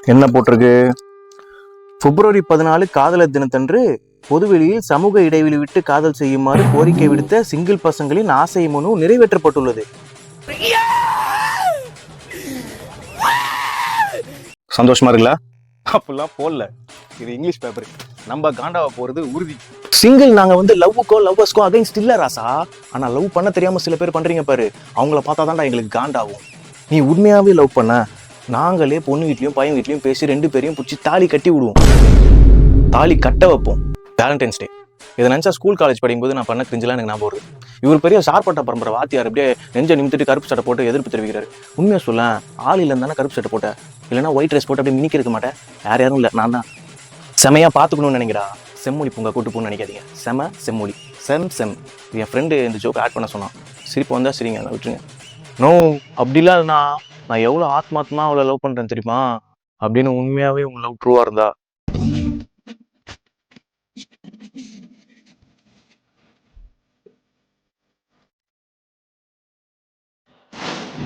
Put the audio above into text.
என்ன போட்டிருக்கு? February 14 காதலர் தினத்தன்று பொதுவெளியில் சமூக இடைவெளி விட்டு காதல் செய்யுமாறு கோரிக்கை விடுத்த சிங்கிள் பசங்களின் ஆசை மனு நிறைவேற்றப்பட்டுள்ளது. சந்தோஷமா இருக்குல்ல? அப்படிலாம் போடல, இது இங்கிலீஷ் பேப்பர். நம்ம காண்டாவ போறது உறுதி. சிங்கிள் நாங்க லவ்வுக்கோ லவ்வர்ஸ்க்கோ அகைன்ஸ்ட் இல்ல ராசா. ஆனா லவ் பண்ண தெரியாம சில பேர் பண்றீங்க பாரு, அவங்கள பார்த்தா தான்டா எங்களுக்கு காண்டாகும். நீ உண்மையாவே லவ் பண்ண, நாங்களே பொண்ணு வீட்லயும் பையன் வீட்லயும் பேசி 2 பேரையும் பிடிச்சி தாலி கட்டி விடுவோம். தாலி கட்ட வைப்போம். வேலண்டைன்ஸ் டே இதை நினைச்சா ஸ்கூல் காலேஜ் படிக்கும்போது நான் பண்ண கிரிஞ்செல்லாம் எனக்கு ஞாபகம் வருது. இவர் பெரிய சார்பட்ட பரம்பரை வாத்தியார் அப்படியே நெஞ்சை நிமித்திட்டு கருப்பு சட்டை போட்டு எதிர்ப்பு தெரிவிக்கிறாரு. உண்மையா சொல்ல, ஆள் இல்லைன்னு தானே கருப்பு சட்டை போட்டேன், இல்லைன்னா ஒயிட் ட்ரெஸ் போட்டு அப்படியே மினிக்க இருக்க மாட்டேன். யாரும் இல்லை, நான் தான். செமையா பார்த்துக்கணும்னு நினைக்கிறா. செம்மொழி பூங்கா கூட்டு போகணும்னு நினைக்காதீங்க. செம்மொழி செம். என் ஃப்ரெண்டு இந்த ஜோக் ஆட் பண்ண சொன்னான். சிரிப்பு வந்தா சரிங்க, அதை விட்டுருங்க. நோ, அப்படிலாம் இல்லைண்ணா, நான் எவ்வளோ ஆத்மாத்மா அவ்வளோ லவ் பண்ணுறேன் தெரியுமா அப்படின்னு. உண்மையாகவே உங்க லவ் ட்ரூவாக இருந்தா